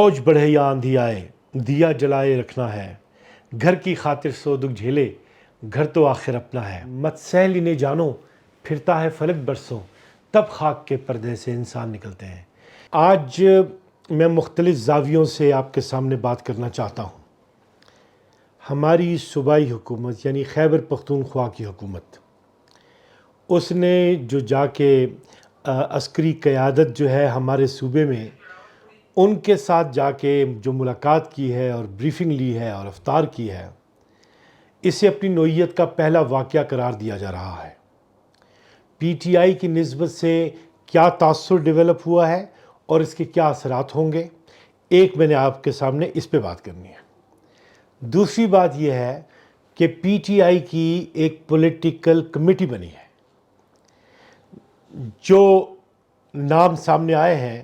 فوج بڑھے یا آندھی آئے دیا جلائے رکھنا ہے، گھر کی خاطر سو دکھ جھیلے گھر تو آخر اپنا ہے۔ مت سہل انہیں جانو پھرتا ہے فلک برسوں تب خاک کے پردے سے انسان نکلتے ہیں۔ آج میں مختلف زاویوں سے آپ کے سامنے بات کرنا چاہتا ہوں۔ ہماری صوبائی حکومت یعنی خیبر پختونخوا کی حکومت، اس نے جو جا کے عسکری قیادت جو ہے ہمارے صوبے میں، ان کے ساتھ جا کے جو ملاقات کی ہے اور بریفنگ لی ہے اور افطار کی ہے، اسے اپنی نوعیت کا پہلا واقعہ قرار دیا جا رہا ہے۔ پی ٹی آئی کی نسبت سے کیا تاثر ڈیولپ ہوا ہے اور اس کے کیا اثرات ہوں گے، ایک میں نے آپ کے سامنے اس پہ بات کرنی ہے۔ دوسری بات یہ ہے کہ پی ٹی آئی کی ایک پولیٹیکل کمیٹی بنی ہے۔ جو نام سامنے آئے ہیں،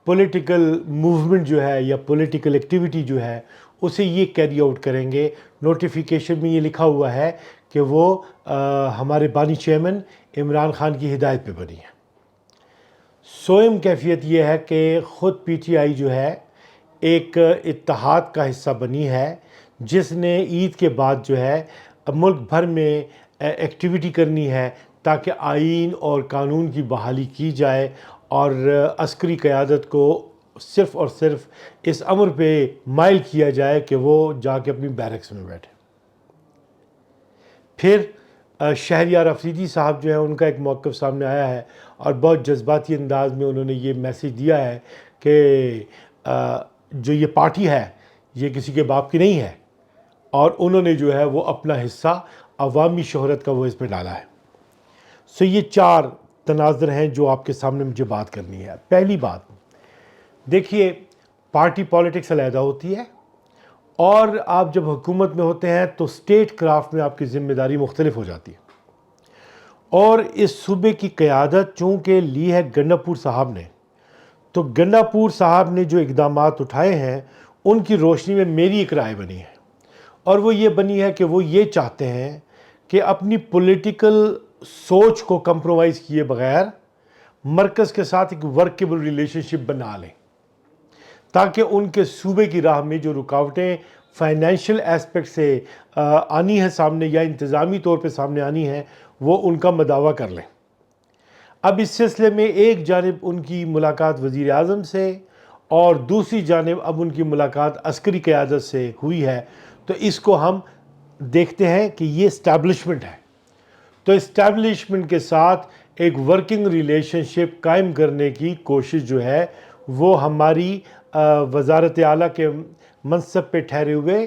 پولیٹیکل موومنٹ جو ہے یا پولیٹیکل ایکٹیویٹی جو ہے، اسے یہ کیری آؤٹ کریں گے۔ نوٹیفیکیشن میں یہ لکھا ہوا ہے کہ وہ ہمارے بانی چیئرمین عمران خان کی ہدایت پہ بنی ہے۔ سوئم کیفیت یہ ہے کہ خود پی ٹی آئی جو ہے ایک اتحاد کا حصہ بنی ہے، جس نے عید کے بعد جو ہے ملک بھر میں ایکٹیویٹی کرنی ہے تاکہ آئین اور قانون کی بحالی کی جائے اور عسکری قیادت کو صرف اور صرف اس امر پہ مائل کیا جائے کہ وہ جا کے اپنی بیرکس میں بیٹھے۔ پھر شہریار افریدی صاحب جو ہیں، ان کا ایک موقف سامنے آیا ہے اور بہت جذباتی انداز میں انہوں نے یہ میسیج دیا ہے کہ جو یہ پارٹی ہے یہ کسی کے باپ کی نہیں ہے، اور انہوں نے جو ہے وہ اپنا حصہ عوامی شہرت کا وہ اس پہ ڈالا ہے۔ سو یہ چار تناظر ہیں جو آپ کے سامنے مجھے بات کرنی ہے۔ پہلی بات، دیکھیے، پارٹی پالیٹکس علیحدہ ہوتی ہے، اور آپ جب حکومت میں ہوتے ہیں تو اسٹیٹ کرافٹ میں آپ کی ذمہ داری مختلف ہو جاتی ہے۔ اور اس صوبے کی قیادت چونکہ لی ہے گنڈا پور صاحب نے، تو گنڈا پور صاحب نے جو اقدامات اٹھائے ہیں ان کی روشنی میں میری ایک رائے بنی ہے، اور وہ یہ بنی ہے کہ وہ یہ چاہتے ہیں کہ اپنی پولیٹیکل سوچ کو کمپرومائز کیے بغیر مرکز کے ساتھ ایک ورکیبل ریلیشن شپ بنا لیں، تاکہ ان کے صوبے کی راہ میں جو رکاوٹیں فائنینشیل ایسپیکٹ سے آنی ہیں سامنے یا انتظامی طور پہ سامنے آنی ہیں، وہ ان کا مداوع کر لیں۔ اب اس سلسلے میں ایک جانب ان کی ملاقات وزیر اعظم سے اور دوسری جانب اب ان کی ملاقات عسکری قیادت سے ہوئی ہے، تو اس کو ہم دیکھتے ہیں کہ یہ اسٹیبلشمنٹ ہے۔ تو اسٹیبلشمنٹ کے ساتھ ایک ورکنگ ریلیشن شپ قائم کرنے کی کوشش جو ہے وہ ہماری وزارت اعلیٰ کے منصب پہ ٹھہرے ہوئے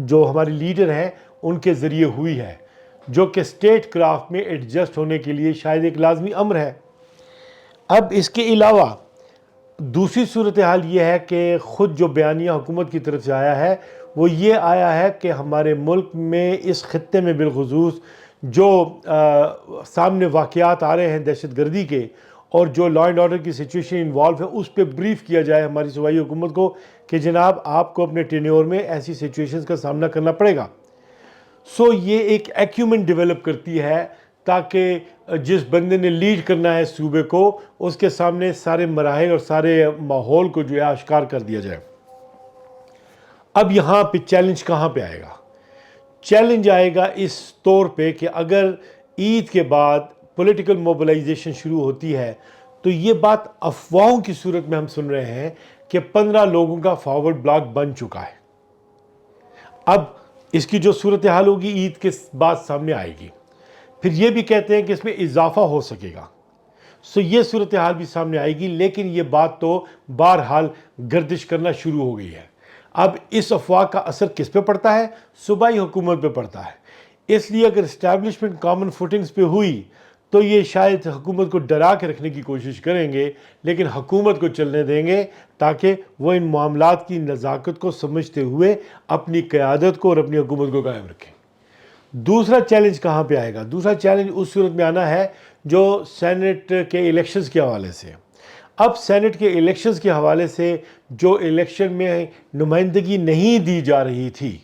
جو ہمارے لیڈر ہیں ان کے ذریعے ہوئی ہے، جو کہ اسٹیٹ کرافٹ میں ایڈجسٹ ہونے کے لیے شاید ایک لازمی امر ہے۔ اب اس کے علاوہ دوسری صورتحال یہ ہے کہ خود جو بیانیہ حکومت کی طرف سے آیا ہے وہ یہ آیا ہے کہ ہمارے ملک میں اس خطے میں بالخصوص جو سامنے واقعات آ رہے ہیں دہشت گردی کے اور جو لا اینڈ آرڈر کی سچویشن انوالو ہے، اس پہ بریف کیا جائے ہماری صوبائی حکومت کو کہ جناب آپ کو اپنے ٹینیور میں ایسی سچویشنز کا سامنا کرنا پڑے گا۔ سو یہ ایک ایکیومنٹ ڈیولپ کرتی ہے تاکہ جس بندے نے لیڈ کرنا ہے صوبے کو، اس کے سامنے سارے مراحل اور سارے ماحول کو جو ہے آشکار کر دیا جائے۔ اب یہاں پہ چیلنج کہاں پہ آئے گا؟ چیلنج آئے گا اس طور پہ کہ اگر عید کے بعد پولیٹیکل موبلائزیشن شروع ہوتی ہے تو یہ بات افواہوں کی صورت میں ہم سن رہے ہیں کہ 15 لوگوں کا فارورڈ بلاک بن چکا ہے۔ اب اس کی جو صورتحال ہوگی عید کے بعد سامنے آئے گی، پھر یہ بھی کہتے ہیں کہ اس میں اضافہ ہو سکے گا، سو یہ صورتحال بھی سامنے آئے گی، لیکن یہ بات تو بہرحال گردش کرنا شروع ہو گئی ہے۔ اب اس افواہ کا اثر کس پہ پڑتا ہے؟ صوبائی حکومت پہ پڑتا ہے۔ اس لیے اگر اسٹیبلشمنٹ کامن فوٹنگز پہ ہوئی تو یہ شاید حکومت کو ڈرا کے رکھنے کی کوشش کریں گے، لیکن حکومت کو چلنے دیں گے تاکہ وہ ان معاملات کی نزاکت کو سمجھتے ہوئے اپنی قیادت کو اور اپنی حکومت کو قائم رکھیں۔ دوسرا چیلنج کہاں پہ آئے گا؟ دوسرا چیلنج اس صورت میں آنا ہے جو سینٹ کے الیکشنز کے حوالے سے۔ اب سینٹ کے الیکشنز کے حوالے سے جو الیکشن میں نمائندگی نہیں دی جا رہی تھی،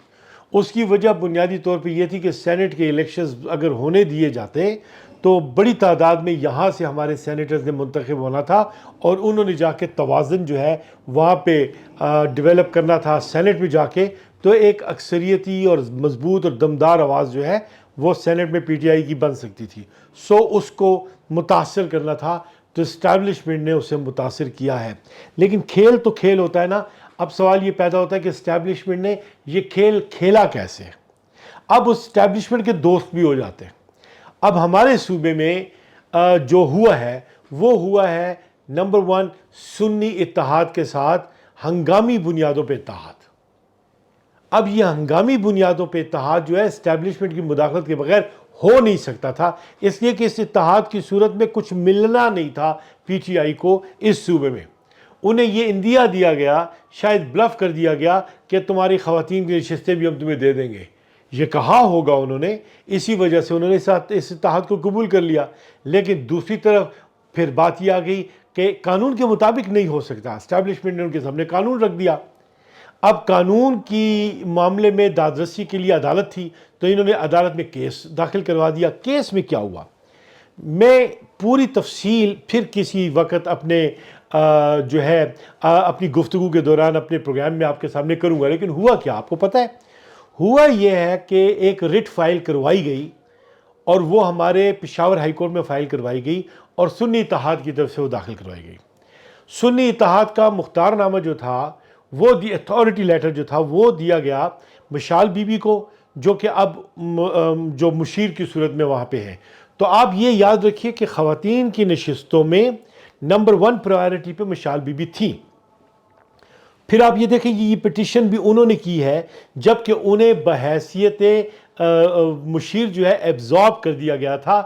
اس کی وجہ بنیادی طور پہ یہ تھی کہ سینٹ کے الیکشنز اگر ہونے دیے جاتے تو بڑی تعداد میں یہاں سے ہمارے سینیٹرز نے منتخب ہونا تھا اور انہوں نے جا کے توازن جو ہے وہاں پہ ڈیولپ کرنا تھا سینٹ میں جا کے، تو ایک اکثریتی اور مضبوط اور دمدار آواز جو ہے وہ سینٹ میں پی ٹی آئی کی بن سکتی تھی. سو اس کو متاثر کرنا تھا، تو اسٹیبلشمنٹ نے اسے متاثر کیا ہے. لیکن کھیل تو کھیل ہوتا ہے نا. اب سوال یہ پیدا ہوتا ہے کہ اسٹیبلشمنٹ نے یہ کھیل کھیلا کیسے؟ اب اس اسٹیبلشمنٹ کے دوست بھی ہو جاتے ہیں. اب ہمارے صوبے میں جو ہوا ہے وہ ہوا ہے نمبر 1 سنی اتحاد کے ساتھ ہنگامی بنیادوں پہ اتحاد. اب یہ ہنگامی بنیادوں پہ اتحاد جو ہے اسٹیبلشمنٹ کی مداخلت کے بغیر ہو نہیں سکتا تھا، اس لیے کہ اس اتحاد کی صورت میں کچھ ملنا نہیں تھا پی ٹی آئی کو اس صوبے میں. انہیں یہ اندیا دیا گیا، شاید بلف کر دیا گیا کہ تمہاری خواتین کی نشستیں بھی ہم تمہیں دے دیں گے. یہ کہا ہوگا انہوں نے، اسی وجہ سے انہوں نے اس اتحاد کو قبول کر لیا. لیکن دوسری طرف پھر بات یہ آ گئی کہ قانون کے مطابق نہیں ہو سکتا. اسٹیبلشمنٹ نے ان کے سامنے قانون رکھ دیا. اب قانون کی معاملے میں دادرسی کے لیے عدالت تھی، تو انہوں نے عدالت میں کیس داخل کروا دیا. کیس میں کیا ہوا میں پوری تفصیل پھر کسی وقت اپنے جو ہے اپنی گفتگو کے دوران اپنے پروگرام میں آپ کے سامنے کروں گا. لیکن ہوا کیا آپ کو پتہ ہے؟ ہوا یہ ہے کہ ایک رٹ فائل کروائی گئی اور وہ ہمارے پشاور ہائی کورٹ میں فائل کروائی گئی اور سنی اتحاد کی طرف سے وہ داخل کروائی گئی. سنی اتحاد کا مختار نامہ جو تھا وہ اتھارٹی لیٹر جو تھا وہ دیا گیا مشال بی بی کو، جو کہ اب جو مشیر کی صورت میں وہاں پہ ہے. تو آپ یہ یاد رکھیے کہ خواتین کی نشستوں میں نمبر 1 پرائیورٹی پہ مشال بی بی تھی. پھر آپ یہ دیکھیں یہ پٹیشن بھی انہوں نے کی ہے جبکہ انہیں بحیثیت مشیر جو ہے ایبزارب کر دیا گیا تھا.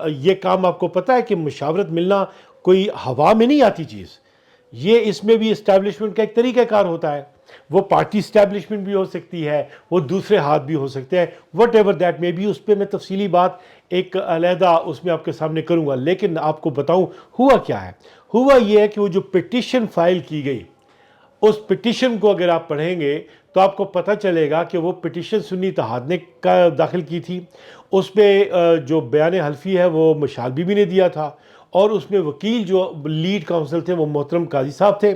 یہ کام آپ کو پتہ ہے کہ مشاورت ملنا کوئی ہوا میں نہیں آتی چیز. یہ اس میں بھی اسٹیبلشمنٹ کا ایک طریقہ کار ہوتا ہے. وہ پارٹی اسٹیبلشمنٹ بھی ہو سکتی ہے، وہ دوسرے ہاتھ بھی ہو سکتے ہیں، وٹ ایور دیٹ میں بھی. اس پہ میں تفصیلی بات ایک علیحدہ اس میں آپ کے سامنے کروں گا. لیکن آپ کو بتاؤں ہوا کیا ہے. ہوا یہ ہے کہ وہ جو پٹیشن فائل کی گئی، اس پٹیشن کو اگر آپ پڑھیں گے تو آپ کو پتہ چلے گا کہ وہ پٹیشن سنی اتحاد نے داخل کی تھی. اس پہ جو بیان حلفی ہے وہ مشال بی بی نے دیا تھا اور اس میں وکیل جو لیڈ کاؤنسل تھے وہ محترم قاضی صاحب تھے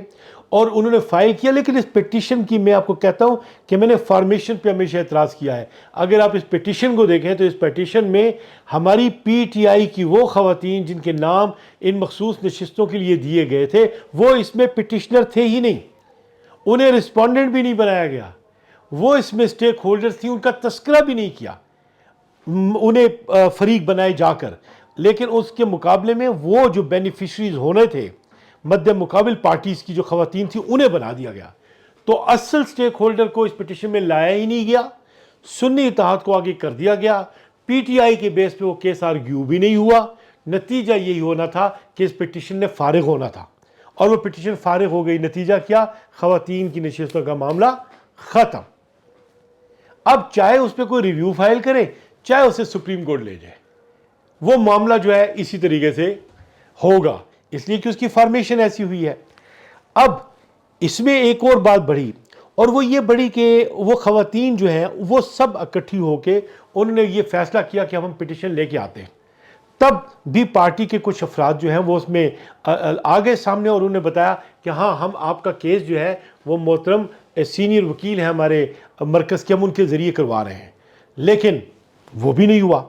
اور انہوں نے فائل کیا. لیکن اس پٹیشن کی میں آپ کو کہتا ہوں کہ میں نے فارمیشن پہ ہمیشہ اعتراض کیا ہے. اگر آپ اس پٹیشن کو دیکھیں تو اس پٹیشن میں ہماری پی ٹی آئی کی وہ خواتین جن کے نام ان مخصوص نشستوں کے لیے دیے گئے تھے وہ اس میں پٹیشنر تھے ہی نہیں. انہیں رسپونڈنٹ بھی نہیں بنایا گیا. وہ اس میں سٹیک ہولڈرز تھیں، ان کا تذکرہ بھی نہیں کیا، انہیں فریق بنائے جا کر. لیکن اس کے مقابلے میں وہ جو بینیفیشریز ہونے تھے مد مقابل پارٹیز کی جو خواتین تھیں انہیں بنا دیا گیا. تو اصل سٹیک ہولڈر کو اس پٹیشن میں لایا ہی نہیں گیا. سنی اتحاد کو آگے کر دیا گیا. پی ٹی آئی کے بیس پہ وہ کیس آرگیو بھی نہیں ہوا. نتیجہ یہی ہونا تھا کہ اس پٹیشن نے فارغ ہونا تھا اور وہ پٹیشن فارغ ہو گئی. نتیجہ کیا؟ خواتین کی نشستوں کا معاملہ ختم. اب چاہے اس پہ کوئی ریویو فائل کرے چاہے اسے سپریم کورٹ لے جائے، وہ معاملہ جو ہے اسی طریقے سے ہوگا، اس لیے کہ اس کی فارمیشن ایسی ہوئی ہے. اب اس میں ایک اور بات بڑھی اور وہ یہ بڑھی کہ وہ خواتین جو ہیں وہ سب اکٹھی ہو کے انہوں نے یہ فیصلہ کیا کہ ہم پٹیشن لے کے آتے ہیں. تب بھی پارٹی کے کچھ افراد جو ہیں وہ اس میں آگے سامنے اور انہوں نے بتایا کہ ہاں ہم آپ کا کیس جو ہے وہ محترم سینئر وکیل ہیں ہمارے مرکز کے، ہم ان کے ذریعے کروا رہے ہیں. لیکن وہ بھی نہیں ہوا.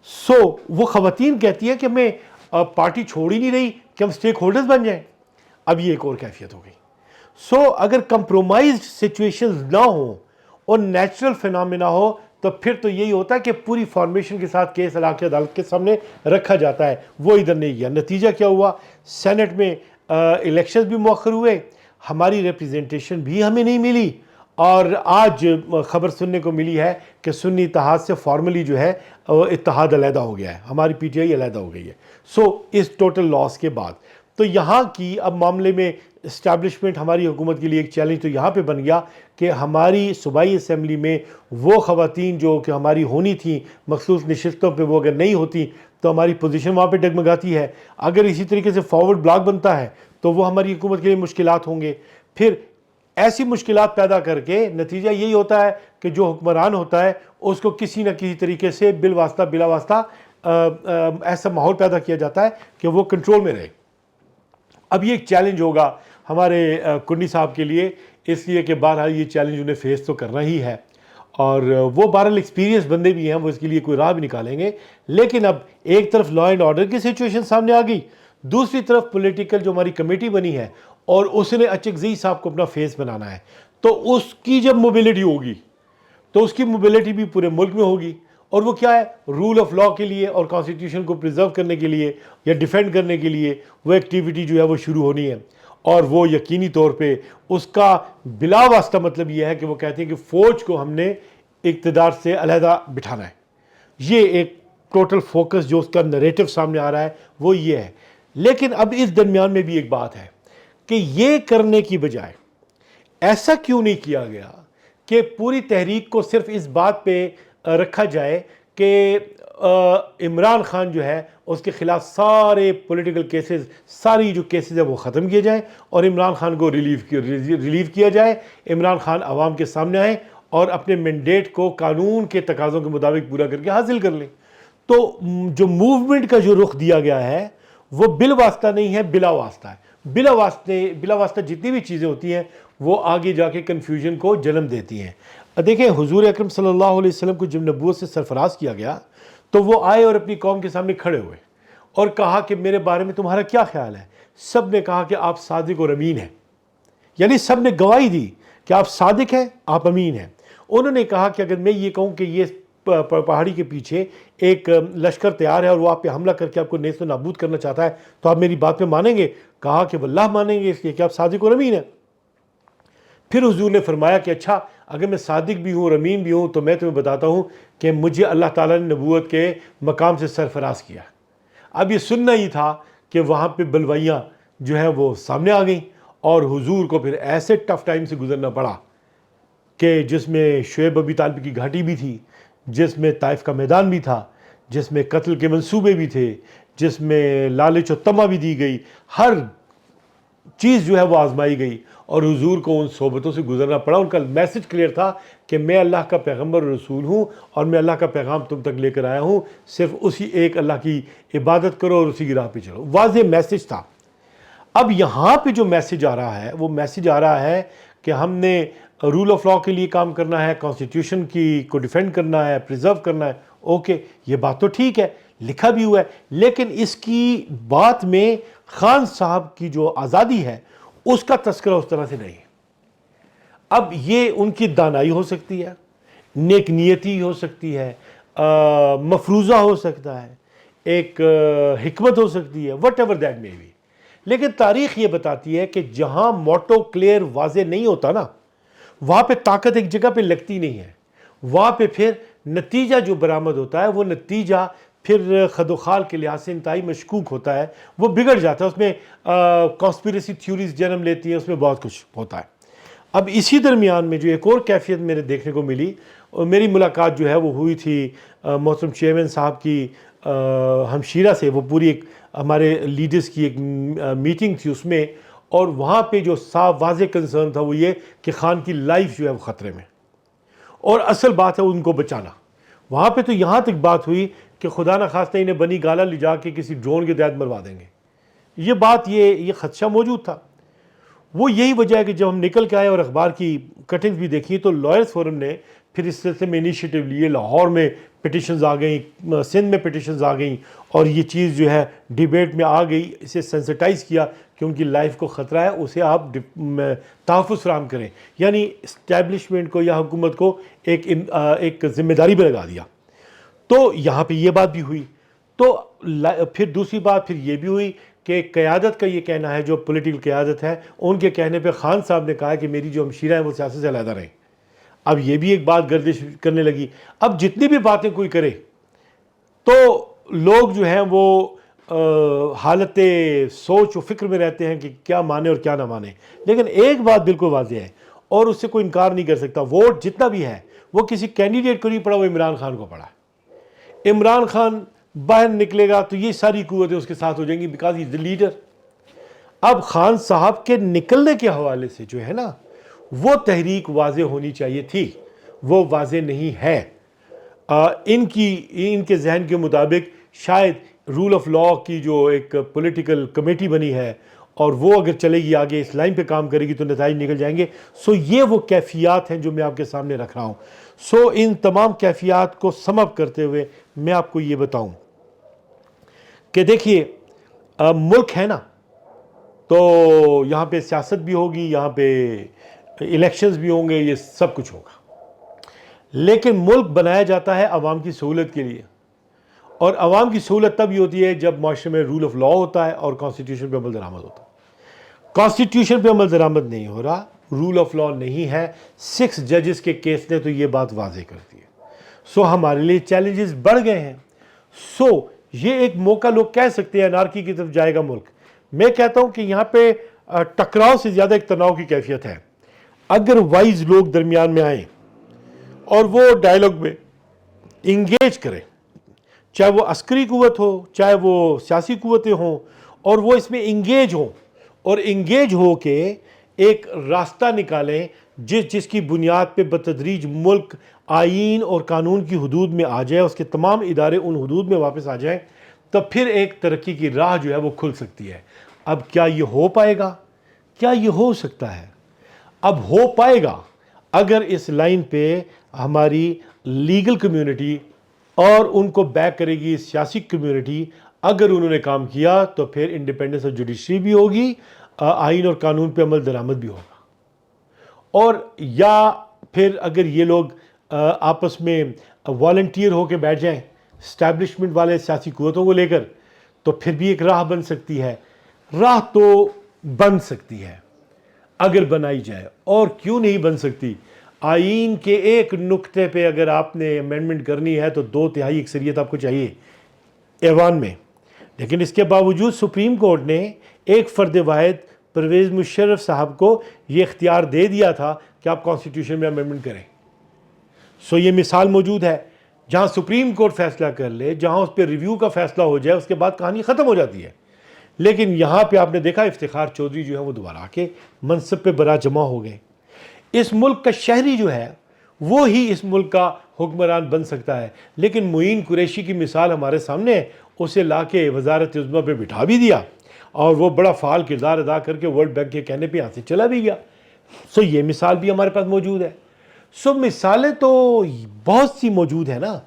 سو وہ خواتین کہتی ہیں کہ میں پارٹی چھوڑ ہی نہیں رہی کہ ہم سٹیک ہولڈرز بن جائیں. اب یہ ایک اور کیفیت ہو گئی. سو اگر کمپرومائزڈ سچویشنز نہ ہوں اور نیچرل فینومینا ہو تو پھر تو یہی ہوتا ہے کہ پوری فارمیشن کے ساتھ کیس علاقے عدالت کے سامنے رکھا جاتا ہے. وہ ادھر نہیں گیا. نتیجہ کیا ہوا؟ سینٹ میں الیکشنز بھی مؤخر ہوئے، ہماری ریپریزنٹیشن بھی ہمیں نہیں ملی اور آج خبر سننے کو ملی ہے کہ سنی اتحاد سے فارملی جو ہے اتحاد علیحدہ ہو گیا ہے، ہماری پی ٹی آئی علیحدہ ہو گئی ہے. سو اس ٹوٹل لاس کے بعد تو یہاں کی اب معاملے میں اسٹیبلشمنٹ ہماری حکومت کے لیے ایک چیلنج تو یہاں پہ بن گیا کہ ہماری صوبائی اسمبلی میں وہ خواتین جو کہ ہماری ہونی تھیں مخصوص نشستوں پہ وہ اگر نہیں ہوتی تو ہماری پوزیشن وہاں پہ ڈگمگاتی ہے. اگر اسی طریقے سے فارورڈ بلاک بنتا ہے تو وہ ہماری حکومت کے لیے مشکلات ہوں گے. پھر ایسی مشکلات پیدا کر کے نتیجہ یہی ہوتا ہے کہ جو حکمران ہوتا ہے اس کو کسی نہ کسی طریقے سے بالواسطہ بلا واسطہ ایسا ماحول پیدا کیا جاتا ہے کہ وہ کنٹرول میں رہے۔ اب یہ ایک چیلنج ہوگا ہمارے کنی صاحب کے لیے، اس لیے کہ بہرحال یہ چیلنج انہیں فیس تو کرنا ہی ہے، اور وہ بہرحال ایکسپیرینس بندے بھی ہیں، وہ اس کے لیے کوئی راہ بھی نکالیں گے۔ لیکن اب ایک طرف لا اینڈ آرڈر کی سچویشن سامنے آ گئی، دوسری طرف پولیٹیکل جو ہماری کمیٹی بنی ہے اور اس نے اچکزئی صاحب کو اپنا فیس بنانا ہے، تو اس کی جب موبلٹی ہوگی تو اس کی موبلٹی بھی پورے ملک میں ہوگی، اور وہ کیا ہے، رول آف لا کے لیے اور کانسٹیٹیوشن کو پریزرو کرنے کے لیے یا ڈیفینڈ کرنے کے لیے وہ ایکٹیویٹی جو ہے وہ شروع ہونی ہے۔ اور وہ یقینی طور پہ اس کا بلا واسطہ مطلب یہ ہے کہ وہ کہتے ہیں کہ فوج کو ہم نے اقتدار سے علیحدہ بٹھانا ہے۔ یہ ایک ٹوٹل فوکس جو اس کا نریٹو سامنے آ رہا ہے وہ یہ ہے۔ لیکن اب اس درمیان میں بھی ایک بات ہے کہ یہ کرنے کی بجائے ایسا کیوں نہیں کیا گیا کہ پوری تحریک کو صرف اس بات پہ رکھا جائے کہ عمران خان جو ہے اس کے خلاف سارے پولیٹیکل کیسز، ساری جو کیسز ہیں وہ ختم کیے جائیں اور عمران خان کو ریلیو کیا جائے، عمران خان عوام کے سامنے آئے اور اپنے مینڈیٹ کو قانون کے تقاضوں کے مطابق پورا کر کے حاصل کر لیں۔ تو جو موومنٹ کا جو رخ دیا گیا ہے وہ بالواسطہ نہیں ہے، بلا واسطہ ہے۔ بلا واسطہ جتنی بھی چیزیں ہوتی ہیں وہ آگے جا کے کنفیوژن کو جنم دیتی ہیں۔ دیکھیں حضور اکرم صلی اللہ علیہ وسلم کو جب نبوت سے سرفراز کیا گیا تو وہ آئے اور اپنی قوم کے سامنے کھڑے ہوئے اور کہا کہ میرے بارے میں تمہارا کیا خیال ہے؟ سب نے کہا کہ آپ صادق اور امین ہیں، یعنی سب نے گواہی دی کہ آپ صادق ہیں، آپ امین ہیں۔ انہوں نے کہا کہ اگر میں یہ کہوں کہ یہ پہاڑی کے پیچھے ایک لشکر تیار ہے اور وہ آپ پہ حملہ کر کے آپ کو نیست و نابود کرنا چاہتا ہے تو آپ میری بات پہ مانیں گے؟ کہا کہ واللہ مانیں گے، اس لیے کہ آپ صادق اور امین ہیں۔ پھر حضور نے فرمایا کہ اچھا اگر میں صادق بھی ہوں اور امین بھی ہوں تو میں تمہیں بتاتا ہوں کہ مجھے اللہ تعالیٰ نے نبوت کے مقام سے سرفراز کیا۔ اب یہ سننا ہی تھا کہ وہاں پہ بلوائیاں جو ہیں وہ سامنے آ گئیں اور حضور کو پھر ایسے ٹف ٹائم سے گزرنا پڑا کہ جس میں شعیب ابی طالب کی گھاٹی بھی تھی، جس میں طائف کا میدان بھی تھا، جس میں قتل کے منصوبے بھی تھے، جس میں لالچ و طمع بھی دی گئی، ہر چیز جو ہے وہ آزمائی گئی اور حضور کو ان صحبتوں سے گزرنا پڑا۔ ان کا میسج کلیئر تھا کہ میں اللہ کا پیغمبر اور رسول ہوں اور میں اللہ کا پیغام تم تک لے کر آیا ہوں، صرف اسی ایک اللہ کی عبادت کرو اور اسی کی راہ پہ چلو۔ واضح میسج تھا۔ اب یہاں پہ جو میسج آ رہا ہے وہ میسج آ رہا ہے کہ ہم نے رول آف لا کے لیے کام کرنا ہے، کانسٹیٹیوشن کو ڈیفینڈ کرنا ہے، پریزرو کرنا ہے۔ اوکے، یہ بات تو ٹھیک ہے، لکھا بھی ہوا ہے، لیکن اس کی بات میں خان صاحب کی جو آزادی ہے اس کا تذکرہ اس طرح سے نہیں ہے۔ اب یہ ان کی دانائی ہو سکتی ہے، نیک نیتی ہو سکتی ہے، مفروضہ ہو سکتا ہے، ایک حکمت ہو سکتی ہے، whatever that may be, لیکن تاریخ یہ بتاتی ہے کہ جہاں موٹو کلیئر واضح نہیں ہوتا نا وہاں پہ طاقت ایک جگہ پہ لگتی نہیں ہے، وہاں پہ پھر نتیجہ جو برآمد ہوتا ہے وہ نتیجہ پھر خد و خال کے لحاظ سے انتہائی مشکوک ہوتا ہے، وہ بگڑ جاتا ہے، اس میں کانسپیریسی تھیوریز جنم لیتی ہیں، اس میں بہت کچھ ہوتا ہے۔ اب اسی درمیان میں جو ایک اور کیفیت میرے دیکھنے کو ملی، اور میری ملاقات جو ہے وہ ہوئی تھی محترم چیئرمین صاحب کی ہمشیرہ سے، وہ پوری ایک ہمارے لیڈرز کی ایک میٹنگ تھی اس میں، اور وہاں پہ جو صاف واضح کنسرن تھا وہ یہ کہ خان کی لائف جو ہے وہ خطرے میں، اور اصل بات ہے ان کو بچانا۔ وہاں پہ تو یہاں تک بات ہوئی کہ خدا نہ خواستہ انہیں بنی گالا لے جا کے کسی ڈرون کے تحت مروا دیں گے، یہ خدشہ موجود تھا۔ وہ یہی وجہ ہے کہ جب ہم نکل کے آئے اور اخبار کی کٹنگز بھی دیکھی تو لائرز فورم نے پھر اس سلسلے میں انیشیٹو لیے، لاہور میں پٹیشنز آ گئیں، سندھ میں پٹیشنز آ گئیں، اور یہ چیز جو ہے ڈیبیٹ میں آ گئی، اسے سینسٹائز کیا کہ ان کی لائف کو خطرہ ہے، اسے آپ تحفظ فراہم کریں، یعنی اسٹیبلشمنٹ کو یا حکومت کو ایک ذمہ داری پہ لگا دیا۔ تو یہاں پہ یہ بات بھی ہوئی، تو پھر دوسری بات پھر یہ بھی ہوئی کہ قیادت کا یہ کہنا ہے، جو پولیٹیکل قیادت ہے، ان کے کہنے پہ خان صاحب نے کہا کہ میری جو ہمشیرہ ہیں وہ سیاست سے علیحدہ رہیں۔ اب یہ بھی ایک بات گردش کرنے لگی۔ اب جتنی بھی باتیں کوئی کرے تو لوگ جو ہیں وہ حالت سوچ و فکر میں رہتے ہیں کہ کیا مانے اور کیا نہ مانے، لیکن ایک بات بالکل واضح ہے اور اس سے کوئی انکار نہیں کر سکتا، ووٹ جتنا بھی ہے وہ کسی کینڈیڈیٹ کو نہیں پڑا، وہ عمران خان کو پڑا ہے۔ عمران خان باہر نکلے گا تو یہ ساری قوتیں اس کے ساتھ ہو جائیں گی، because he is the leader. اب خان صاحب کے نکلنے کے حوالے سے جو ہے نا وہ تحریک واضح ہونی چاہیے تھی، وہ واضح نہیں ہے۔ ان کے ذہن کے مطابق شاید رول آف لاء کی جو ایک پولیٹیکل کمیٹی بنی ہے اور وہ اگر چلے گی آگے اس لائن پہ کام کرے گی تو نتائج نکل جائیں گے. سو یہ وہ کیفیات ہیں جو میں آپ کے سامنے رکھ رہا ہوں. سو ان تمام کیفیات کو سم اپ کرتے ہوئے میں آپ کو یہ بتاؤں کہ دیکھیے ملک ہے نا، تو یہاں پہ سیاست بھی ہوگی، یہاں پہ الیکشنز بھی ہوں گے، یہ سب کچھ ہوگا، لیکن ملک بنایا جاتا ہے عوام کی سہولت کے لیے. اور عوام کی سہولت تب ہی ہوتی ہے جب معاشرے میں رول آف لاء ہوتا ہے اور کانسٹیٹیوشن پہ عمل درآمد ہوتا ہے. کانسٹیٹیوشن پہ عمل درآمد نہیں ہو رہا، رول آف لاء نہیں ہے. 6 ججز کے کیس نے تو یہ بات واضح کر دی ہے. سو ہمارے لیے چیلنجز بڑھ گئے ہیں. سو یہ ایک موقع لوگ کہہ سکتے ہیں انارکی کی طرف جائے گا ملک. میں کہتا ہوں کہ یہاں پہ ٹکراؤ سے زیادہ ایک تناؤ کی کیفیت ہے. اگر وائز لوگ درمیان میں آئیں اور وہ ڈائیلاگ میں انگیج کریں، چاہے وہ عسکری قوت ہو چاہے وہ سیاسی قوتیں ہوں، اور وہ اس میں انگیج ہوں اور انگیج ہو کے ایک راستہ نکالیں جس کی بنیاد پہ بتدریج ملک آئین اور قانون کی حدود میں آ جائے، اس کے تمام ادارے ان حدود میں واپس آ جائیں، تب پھر ایک ترقی کی راہ جو ہے وہ کھل سکتی ہے. اب کیا یہ ہو پائے گا؟ کیا یہ ہو سکتا ہے؟ اب ہو پائے گا اگر اس لائن پہ ہماری لیگل کمیونٹی اور ان کو بیک کرے گی سیاسی کمیونٹی. اگر انہوں نے کام کیا تو پھر انڈیپینڈنس آف جوڈیشری بھی ہوگی، آئین اور قانون پہ عمل درآمد بھی ہوگا. اور یا پھر اگر یہ لوگ آپس میں والنٹیئر ہو کے بیٹھ جائیں اسٹیبلشمنٹ والے سیاسی قوتوں کو لے کر، تو پھر بھی ایک راہ بن سکتی ہے. راہ تو بن سکتی ہے اگر بنائی جائے، اور کیوں نہیں بن سکتی؟ آئین کے ایک نقطے پہ اگر آپ نے امینڈمنٹ کرنی ہے تو 2/3 اکثریت آپ کو چاہیے ایوان میں. لیکن اس کے باوجود سپریم کورٹ نے ایک فرد واحد پرویز مشرف صاحب کو یہ اختیار دے دیا تھا کہ آپ کانسٹیٹیوشن میں امینڈمنٹ کریں. سو یہ مثال موجود ہے، جہاں سپریم کورٹ فیصلہ کر لے، جہاں اس پہ ریویو کا فیصلہ ہو جائے، اس کے بعد کہانی ختم ہو جاتی ہے. لیکن یہاں پہ آپ نے دیکھا افتخار چودھری جو ہے وہ دوبارہ آ کے منصب پہ برا جمع ہو گئے. اس ملک کا شہری جو ہے وہ ہی اس ملک کا حکمران بن سکتا ہے. لیکن معین قریشی کی مثال ہمارے سامنے ہے، اسے لا کے وزارت عظمیٰ پہ بٹھا بھی دیا اور وہ بڑا فعال کردار ادا کر کے ورلڈ بینک کے کہنے پہ یہاں سے چلا بھی گیا. سو یہ مثال بھی ہمارے پاس موجود ہے. سو مثالیں تو بہت سی موجود ہیں نا،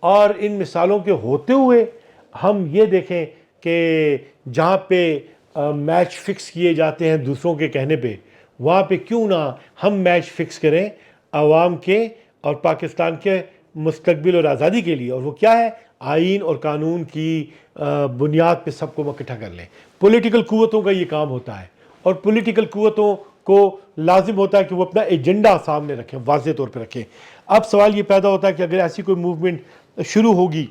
اور ان مثالوں کے ہوتے ہوئے ہم یہ دیکھیں کہ جہاں پہ میچ فکس کیے جاتے ہیں دوسروں کے کہنے پہ، وہاں پہ کیوں نہ ہم میچ فکس کریں عوام کے اور پاکستان کے مستقبل اور آزادی کے لیے. اور وہ کیا ہے؟ آئین اور قانون کی بنیاد پہ سب کو اکٹھا کر لیں. پولیٹیکل قوتوں کا یہ کام ہوتا ہے، اور پولیٹیکل قوتوں کو لازم ہوتا ہے کہ وہ اپنا ایجنڈا سامنے رکھیں، واضح طور پہ رکھیں. اب سوال یہ پیدا ہوتا ہے کہ اگر ایسی کوئی موومنٹ شروع ہوگی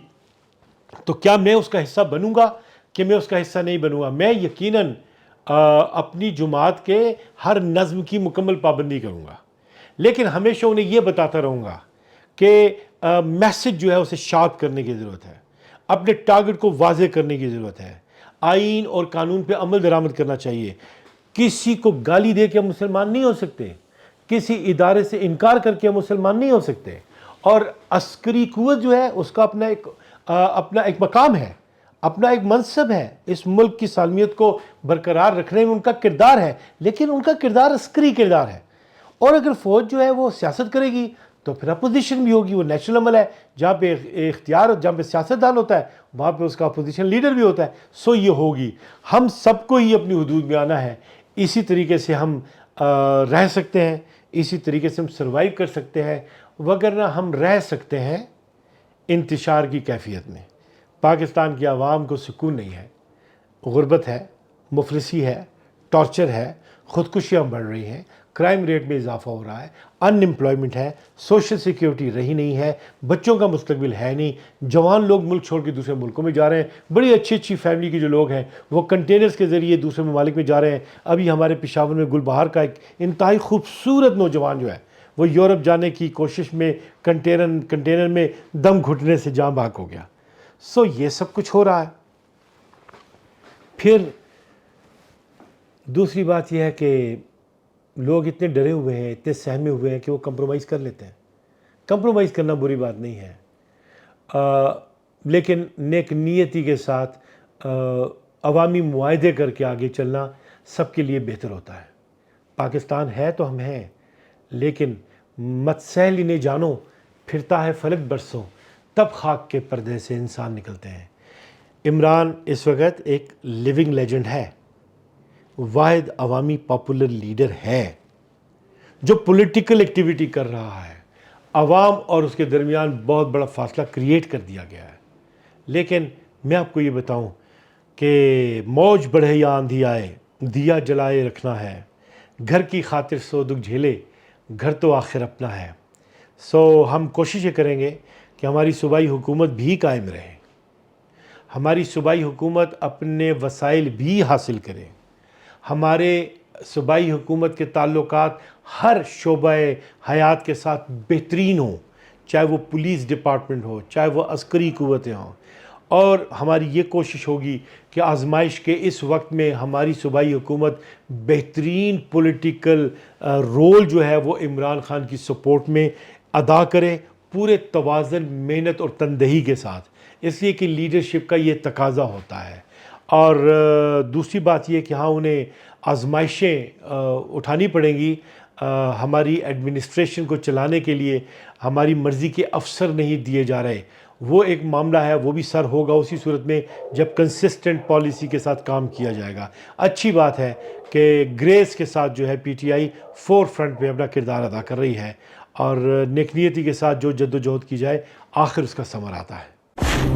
تو کیا میں اس کا حصہ بنوں گا کہ میں اس کا حصہ نہیں بنوں گا؟ میں یقیناً اپنی جماعت کے ہر نظم کی مکمل پابندی کروں گا، لیکن ہمیشہ انہیں یہ بتاتا رہوں گا کہ میسج جو ہے اسے شارپ کرنے کی ضرورت ہے، اپنے ٹارگٹ کو واضح کرنے کی ضرورت ہے، آئین اور قانون پہ عمل درآمد کرنا چاہیے. کسی کو گالی دے کے ہم مسلمان نہیں ہو سکتے، کسی ادارے سے انکار کر کے ہم مسلمان نہیں ہو سکتے. اور عسکری قوت جو ہے اس کا اپنا ایک مقام ہے، اپنا ایک منصب ہے، اس ملک کی سالمیت کو برقرار رکھنے میں ان کا کردار ہے، لیکن ان کا کردار عسکری کردار ہے. اور اگر فوج جو ہے وہ سیاست کرے گی تو پھر اپوزیشن بھی ہوگی. وہ نیشنل عمل ہے، جہاں پہ اختیار، جہاں پہ سیاست دان ہوتا ہے وہاں پہ اس کا اپوزیشن لیڈر بھی ہوتا ہے. سو یہ ہوگی. ہم سب کو ہی اپنی حدود میں آنا ہے. اسی طریقے سے ہم رہ سکتے ہیں، اسی طریقے سے ہم سروائیو کر سکتے ہیں، وگرنہ ہم رہ سکتے ہیں انتشار کی کیفیت میں. پاکستان کی عوام کو سکون نہیں ہے، غربت ہے، مفلسی ہے، ٹارچر ہے، خودکشیاں بڑھ رہی ہیں، کرائم ریٹ میں اضافہ ہو رہا ہے، ان امپلائمنٹ ہے، سوشل سیکیورٹی رہی نہیں ہے، بچوں کا مستقبل ہے نہیں، جوان لوگ ملک چھوڑ کے دوسرے ملکوں میں جا رہے ہیں. بڑی اچھی اچھی فیملی کے جو لوگ ہیں وہ کنٹینرز کے ذریعے دوسرے ممالک میں جا رہے ہیں. ابھی ہمارے پشاور میں گلبہار کا ایک انتہائی خوبصورت نوجوان جو ہے وہ یورپ جانے کی کوشش میں کنٹینر میں دم گھٹنے سے جاں بحق ہو گیا. سو یہ سب کچھ ہو رہا ہے. پھر دوسری بات یہ ہے کہ لوگ اتنے ڈرے ہوئے ہیں، اتنے سہمے ہوئے ہیں کہ وہ کمپرومائز کر لیتے ہیں. کمپرومائز کرنا بری بات نہیں ہے. لیکن نیک نیتی کے ساتھ عوامی معاہدے کر کے آگے چلنا سب کے لیے بہتر ہوتا ہے۔ پاکستان ہے تو ہم ہیں، لیکن مت سیل انہیں جانو، پھرتا ہے فلک برسوں، تب خاک کے پردے سے انسان نکلتے ہیں۔ عمران اس وقت ایک لیونگ لیجنڈ ہے، واحد عوامی پاپولر لیڈر ہے جو پولیٹیکل ایکٹیویٹی کر رہا ہے۔ عوام اور اس کے درمیان بہت بڑا فاصلہ کریٹ کر دیا گیا ہے۔ لیکن میں آپ کو یہ بتاؤں کہ موج بڑھے یا آندھی آئے، دیا جلائے رکھنا ہے، گھر کی خاطر سو دکھ جھیلے، گھر تو آخر اپنا ہے۔ ہم کوششیں کریں گے کہ ہماری صوبائی حکومت بھی قائم رہے، ہماری صوبائی حکومت اپنے وسائل بھی حاصل کرے، ہمارے صوبائی حکومت کے تعلقات ہر شعبہ حیات کے ساتھ بہترین ہوں، چاہے وہ پولیس ڈپارٹمنٹ ہو، چاہے وہ عسکری قوتیں ہوں۔ اور ہماری یہ کوشش ہوگی کہ آزمائش کے اس وقت میں ہماری صوبائی حکومت بہترین پولیٹیکل رول جو ہے وہ عمران خان کی سپورٹ میں ادا کرے، پورے توازن، محنت اور تندہی کے ساتھ، اس لیے کہ لیڈرشپ کا یہ تقاضا ہوتا ہے۔ اور دوسری بات یہ کہ ہاں انہیں آزمائشیں اٹھانی پڑیں گی، ہماری ایڈمنسٹریشن کو چلانے کے لیے ہماری مرضی کے افسر نہیں دیے جا رہے، وہ ایک معاملہ ہے، وہ بھی سر ہوگا اسی صورت میں جب کنسسٹنٹ پالیسی کے ساتھ کام کیا جائے گا۔ اچھی بات ہے کہ گریس کے ساتھ جو ہے PTI forefront پہ اپنا کردار ادا کر رہی ہے، اور نیک نیتی کے ساتھ جو جد و جہد کی جائے آخر اس کا ثمر آتا ہے۔